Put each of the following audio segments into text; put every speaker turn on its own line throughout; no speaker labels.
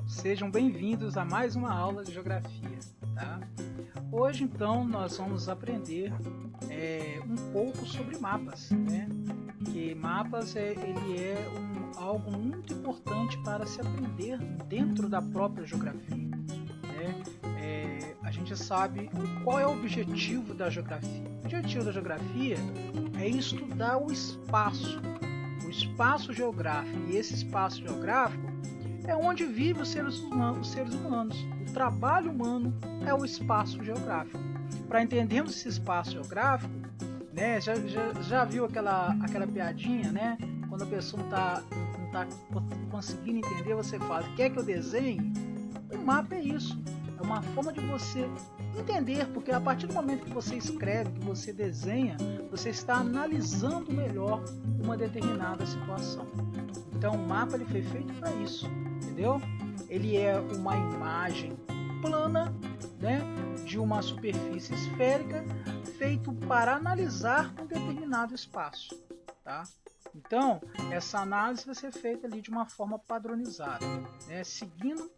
Sejam bem-vindos a mais uma aula de Geografia, tá? Hoje, então, nós vamos aprender um pouco sobre mapas, né? Que mapas algo muito importante para se aprender dentro da própria geografia, né? A gente sabe qual é o objetivo da geografia. O objetivo da geografia é estudar o espaço geográfico, e esse espaço geográfico é onde vivem os seres humanos. O trabalho humano é o espaço geográfico. Para entendermos esse espaço geográfico, né, já viu aquela piadinha, né? Quando a pessoa não tá conseguindo entender, você fala: quer que eu desenhe? O mapa é isso. É uma forma de você entender, porque a partir do momento que você escreve, que você desenha, você está analisando melhor uma determinada situação. Então o mapa ele foi feito para isso, entendeu? Ele é uma imagem plana, né, de uma superfície esférica, feito para analisar um determinado espaço, tá? Então essa análise vai ser feita ali de uma forma padronizada, né, seguindo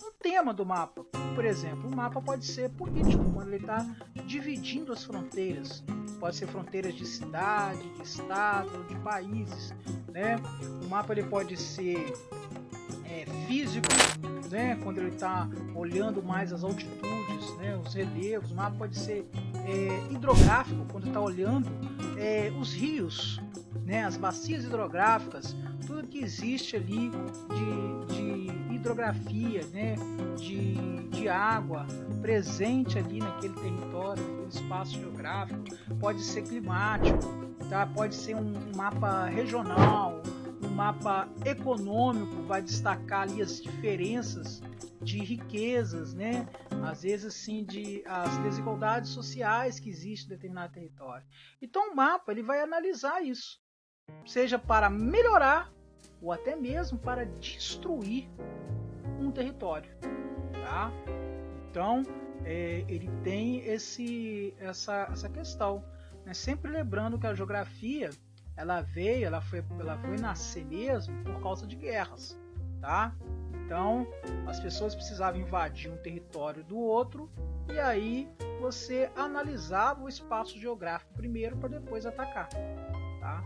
um tema do mapa. Por exemplo, o mapa pode ser político, quando ele está dividindo as fronteiras. Pode ser fronteiras de cidade, de estado, de países, né? O mapa ele pode ser físico, né? Quando ele está olhando mais as altitudes, né? Os relevos. O mapa pode ser hidrográfico, quando está olhando os rios, né? As bacias hidrográficas, tudo que existe ali de hidrografia, né? de água presente ali naquele território, naquele espaço geográfico. Pode ser climático, tá? Pode ser um mapa regional, um mapa econômico, vai destacar ali as diferenças de riquezas, né? Às vezes assim, as desigualdades sociais que existem em determinado território. Então o mapa ele vai analisar isso, seja para melhorar ou até mesmo para destruir um território, tá? Então ele tem essa questão, né? Sempre lembrando que a geografia ela foi nascer mesmo por causa de guerras, tá? Então as pessoas precisavam invadir um território do outro, e aí você analisava o espaço geográfico primeiro para depois atacar, tá?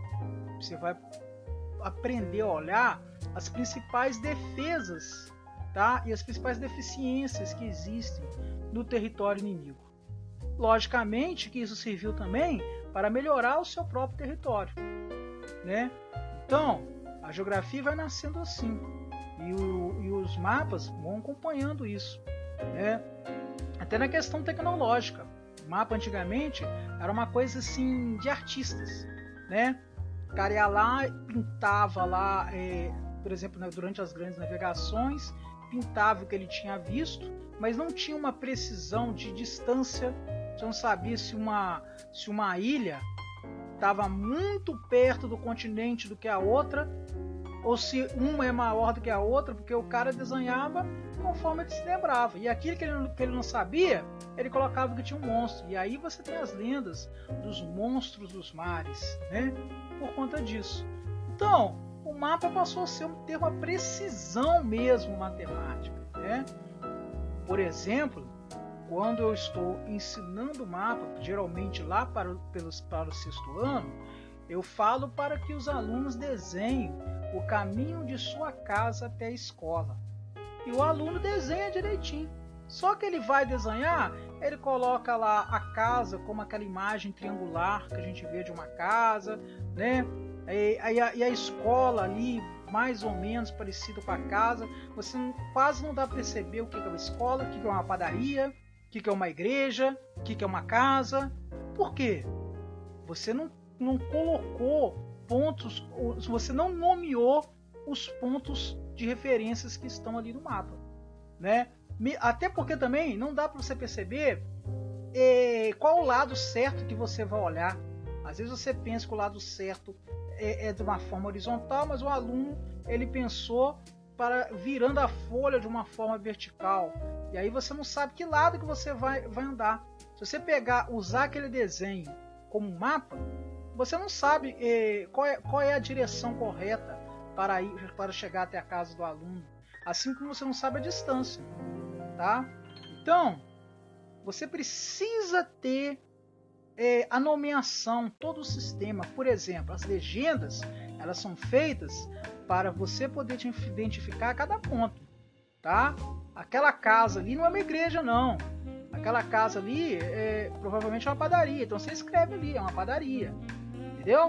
Você vai aprender a olhar as principais defesas, tá? E as principais deficiências que existem no território inimigo. Logicamente que isso serviu também para melhorar o seu próprio território, né? Então a geografia vai nascendo assim, e os mapas vão acompanhando isso, né? Até na questão tecnológica, o mapa antigamente era uma coisa assim de artistas, né? O cara ia lá, pintava lá, por exemplo, né, durante as grandes navegações, pintava o que ele tinha visto, mas não tinha uma precisão de distância. Você não sabia se uma ilha estava muito perto do continente do que a outra, ou se uma é maior do que a outra, porque o cara desenhava conforme ele se lembrava. E aquilo que ele não sabia, ele colocava que tinha um monstro. E aí você tem as lendas dos monstros dos mares, né? Por conta disso. Então, o mapa passou a ter uma precisão mesmo matemática, né? Por exemplo, quando eu estou ensinando o mapa, geralmente lá para o sexto ano, eu falo para que os alunos desenhem o caminho de sua casa até a escola. E o aluno desenha direitinho. Só que ele vai desenhar, ele coloca lá a casa como aquela imagem triangular que a gente vê de uma casa, né? E a escola ali, mais ou menos parecido com a casa. Você quase não dá para perceber o que é uma escola, o que é uma padaria, o que é uma igreja, o que é uma casa. Por quê? Você não colocou pontos, você não nomeou os pontos de referências que estão ali no mapa, né? Até porque também não dá para você perceber qual o lado certo que você vai olhar. Às vezes você pensa que o lado certo é de uma forma horizontal, mas o aluno ele pensou virando a folha de uma forma vertical, e aí você não sabe que lado que você vai andar. Se você usar aquele desenho como mapa, você não sabe qual é a direção correta para chegar até a casa do aluno. assim como você não sabe a distância, tá? Então, você precisa ter a nomeação, todo o sistema. Por exemplo, as legendas, elas são feitas para você poder te identificar a cada ponto, tá? Aquela casa ali não é uma igreja, não. Aquela casa ali provavelmente é uma padaria. Então você escreve ali, é uma padaria. Entendeu?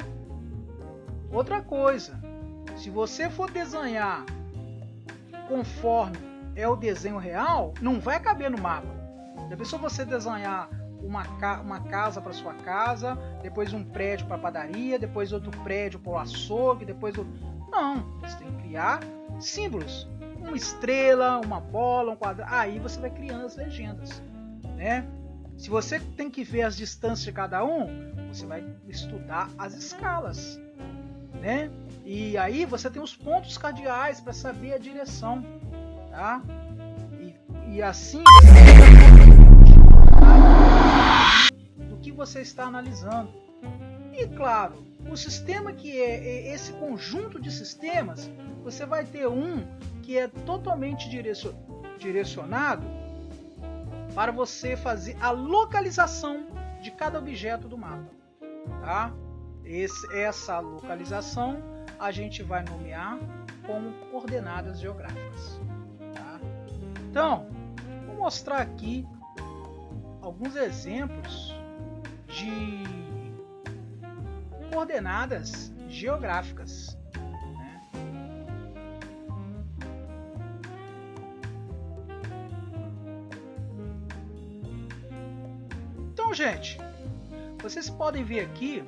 Outra coisa, se você for desenhar conforme é o desenho real, não vai caber no mapa. Já pensou você desenhar uma casa para sua casa, depois um prédio para a padaria, depois outro prédio para o açougue, depois outro... Não, você tem que criar símbolos. Uma estrela, uma bola, um quadrado. Aí você vai criando as legendas, né? Se você tem que ver as distâncias de cada um, você vai estudar as escalas, né? E aí você tem os pontos cardeais para saber a direção, tá? E assim do que você está analisando. E claro, o sistema que é esse conjunto de sistemas, você vai ter um que é totalmente direcionado para você fazer a localização de cada objeto do mapa, tá? Essa localização a gente vai nomear como coordenadas geográficas, tá? Então, vou mostrar aqui alguns exemplos de coordenadas geográficas, né? Então, gente, vocês podem ver aqui,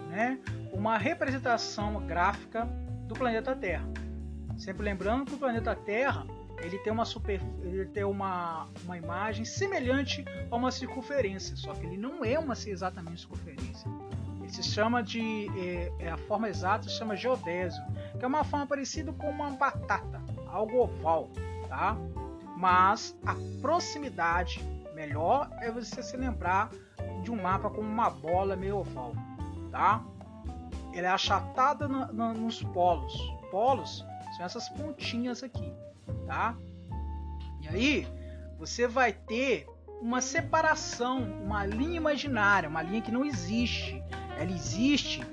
né, uma representação gráfica do planeta Terra. Sempre lembrando que o planeta Terra ele tem uma imagem semelhante a uma circunferência, só que ele não é exatamente circunferência. Ele se chama a forma exata se chama geodésio, que é uma forma parecida com uma batata, algo oval, tá? Mas a proximidade melhor é você se lembrar de um mapa como uma bola meio oval, tá? Ela é achatada nos polos. Polos são essas pontinhas aqui, tá? E aí você vai ter uma separação, uma linha imaginária, uma linha que não existe. Ela existe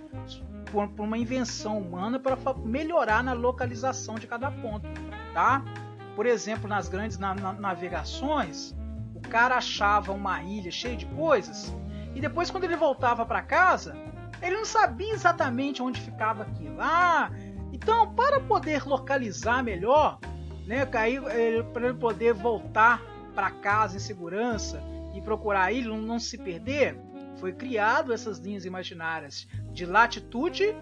por uma invenção humana para melhorar na localização de cada ponto, tá? Por exemplo, nas grandes navegações, o cara achava uma ilha cheia de coisas e depois quando ele voltava para casa, ele não sabia exatamente onde ficava aquilo. Então, para poder localizar melhor, né, para ele poder voltar para casa em segurança e procurar ele, não se perder, foi criado essas linhas imaginárias de latitude,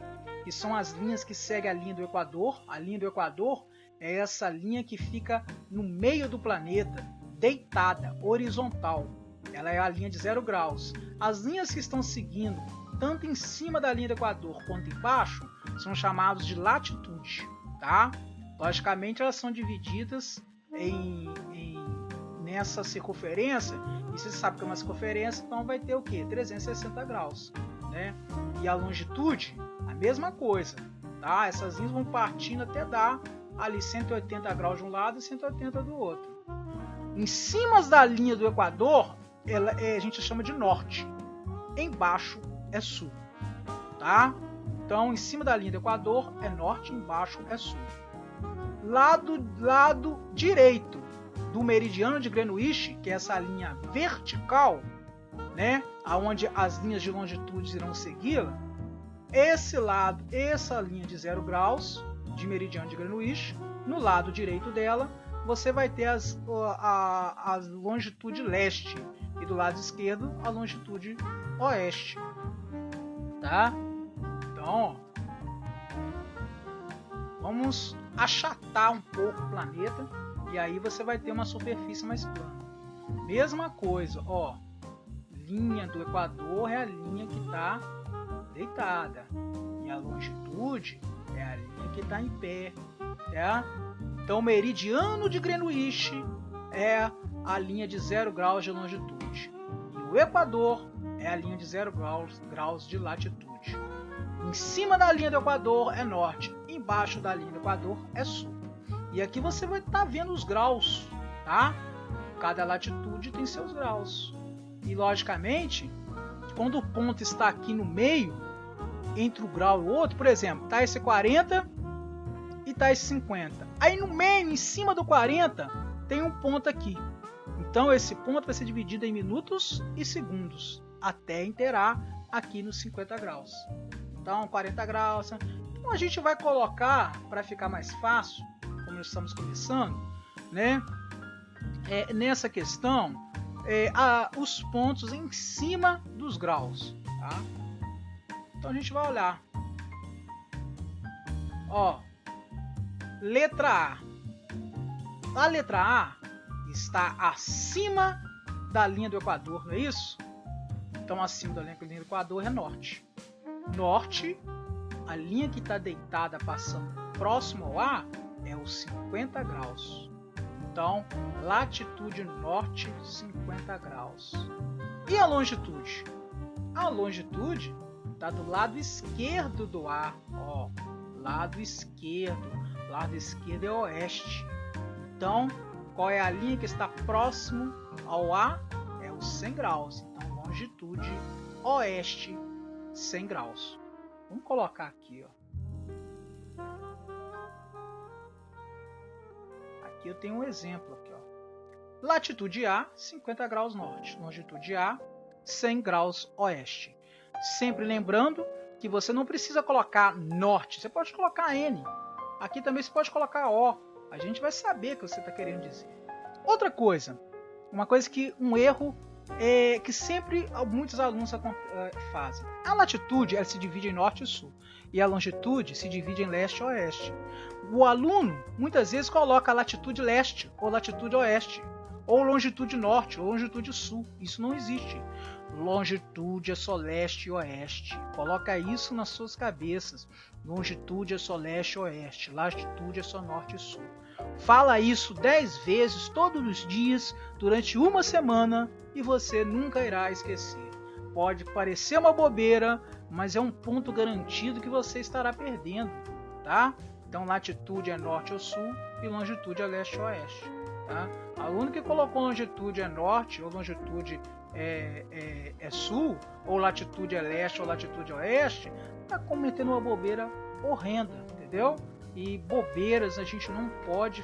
que são as linhas que seguem a linha do Equador. A linha do Equador é essa linha que fica no meio do planeta, deitada, horizontal. Ela é a linha de 0 graus. As linhas que estão seguindo, tanto em cima da linha do Equador quanto embaixo, são chamados de latitude, tá? Logicamente, elas são divididas nessa circunferência, e você sabe que é uma circunferência, então vai ter o que? 360 graus, né? E a longitude, a mesma coisa, tá? Essas linhas vão partindo até dar ali 180 graus de um lado e 180 do outro. Em cima da linha do Equador, a gente chama de norte. Embaixo é sul, tá? Então, em cima da linha do Equador é norte, embaixo é sul. Lado direito do meridiano de Greenwich, que é essa linha vertical, né, aonde as linhas de longitude irão segui-la, essa linha de 0 graus de meridiano de Greenwich, no lado direito dela, você vai ter a longitude leste e do lado esquerdo a longitude oeste, tá? Então, vamos achatar um pouco o planeta e aí você vai ter uma superfície mais plana. Mesma coisa, ó, linha do Equador é a linha que está deitada e a longitude é a linha que está em pé, tá? Então, o meridiano de Greenwich é a linha de 0 graus de longitude e o Equador é a linha de 0 graus de latitude. Em cima da linha do Equador é norte, embaixo da linha do Equador é sul. E aqui você vai estar vendo os graus, tá? Cada latitude tem seus graus. E logicamente, quando o ponto está aqui no meio, entre o grau e o outro, por exemplo, tá esse 40 e tá esse 50. Aí no meio, em cima do 40, tem um ponto aqui. Então esse ponto vai ser dividido em minutos e segundos, até inteirar aqui nos 50 graus. Então 40 graus. Então a gente vai colocar, para ficar mais fácil, como nós estamos começando, né? Nessa questão, os pontos em cima dos graus, tá? Então a gente vai olhar. Ó, letra A. A letra A está acima da linha do Equador, não é isso? Então acima da linha do Equador é norte. Norte, a linha que está deitada passando próximo ao A é os 50 graus. Então, latitude norte, 50 graus. E a longitude? A longitude está do lado esquerdo do A. Ó, lado esquerdo. Lado esquerdo é oeste. Então, qual é a linha que está próximo ao A? É os 100 graus. Então, longitude oeste, 100 graus. Vamos colocar aqui, ó. Aqui eu tenho um exemplo aqui, ó. Latitude A, 50 graus norte. Longitude A, 100 graus oeste. Sempre lembrando que você não precisa colocar norte. Você pode colocar N. Aqui também você pode colocar O. A gente vai saber o que você está querendo dizer. Outra coisa. Um erro que sempre muitos alunos fazem. A latitude ela se divide em norte e sul. E a longitude se divide em leste e oeste. O aluno muitas vezes coloca a latitude leste ou latitude oeste, ou longitude norte ou longitude sul. Isso não existe. Longitude é só leste e oeste. Coloca isso nas suas cabeças. Longitude é só leste e oeste. Latitude é só norte e sul. Fala isso 10 vezes todos os dias durante uma semana e você nunca irá esquecer. Pode parecer uma bobeira, mas é um ponto garantido que você estará perdendo, tá? Então latitude é norte ou sul e longitude é leste ou oeste, tá? Aluno que colocou longitude é norte ou longitude é sul, ou latitude é leste ou latitude é oeste, está cometendo uma bobeira horrenda, entendeu? E bobeiras a gente não pode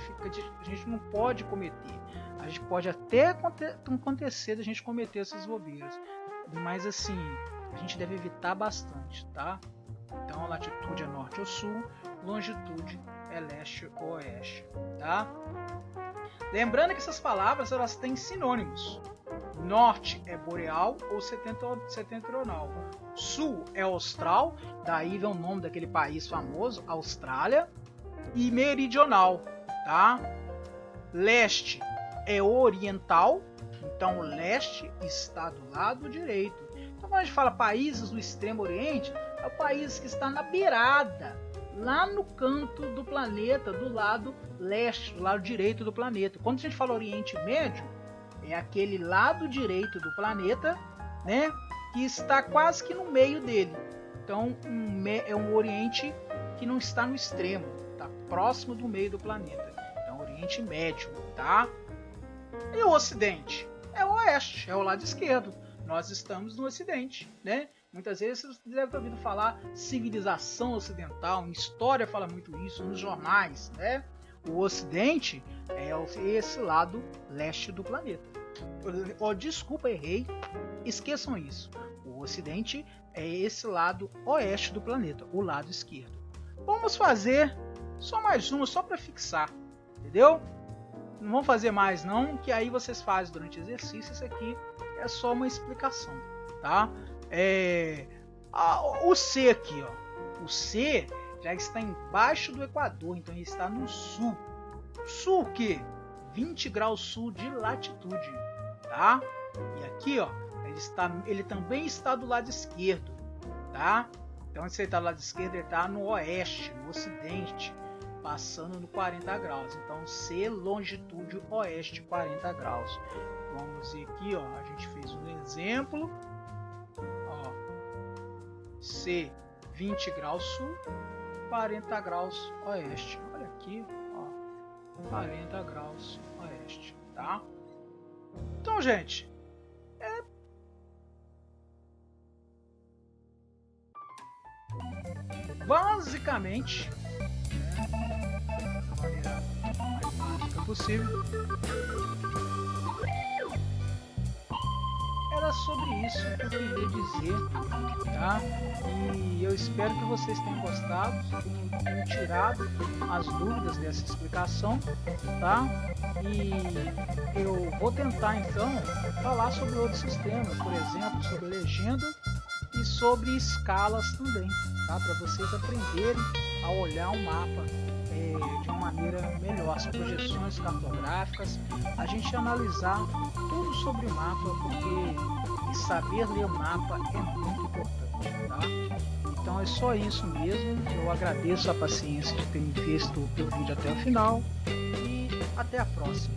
cometer. A gente pode até acontecer de a gente cometer essas bobeiras, mas assim, a gente deve evitar bastante, tá? Então a latitude é norte ou sul, longitude é leste ou oeste, tá? Lembrando que essas palavras elas têm sinônimos. Norte é boreal ou setentrional. Sul é austral, daí vem o nome daquele país famoso, Austrália. E meridional, tá? Leste é oriental, então o leste está do lado direito. Então quando a gente fala países do extremo oriente, é o país que está na beirada, lá no canto do planeta, do lado leste, do lado direito do planeta. Quando a gente fala Oriente Médio, é aquele lado direito do planeta, né, que está quase que no meio dele. Então é um Oriente que não está no extremo, está próximo do meio do planeta. Então Oriente Médio, tá? E o Ocidente? É o Oeste, é o lado esquerdo. Nós estamos no Ocidente, né? Muitas vezes você deve ter ouvido falar civilização ocidental, em história fala muito isso, nos jornais, né? O Ocidente é esse lado leste do planeta. Desculpa, errei. Esqueçam isso. O Ocidente é esse lado oeste do planeta, o lado esquerdo. Vamos fazer só mais uma, só para fixar, entendeu? Não vamos fazer mais não, que aí vocês fazem durante o exercício. Isso aqui é só uma explicação, tá? O C aqui, ó. O C já está embaixo do Equador, então ele está no sul. Sul o quê? 20 graus sul de latitude, tá? E aqui, ó, ele também está do lado esquerdo, tá? Então se ele está do lado esquerdo, ele está no oeste, no ocidente, passando no 40 graus. Então C, longitude oeste, 40 graus. Vamos ver aqui, ó, a gente fez um exemplo. Ó, C, 20 graus sul, 40 graus oeste. Olha aqui, ó. 40 graus oeste, tá? Então, gente, basicamente, da maneira mais básica possível, era sobre isso que eu queria dizer, tá? E eu espero que vocês tenham gostado, tenham tirado as dúvidas dessa explicação, tá? E eu vou tentar então falar sobre outros sistemas, por exemplo, sobre legenda e sobre escalas também, tá? Para vocês aprenderem a olhar um mapa de uma maneira melhor, as projeções cartográficas, a gente analisar tudo sobre o mapa, porque saber ler o mapa é muito importante, tá? Então é só isso mesmo, eu agradeço a paciência de terem visto o vídeo até o final e até a próxima.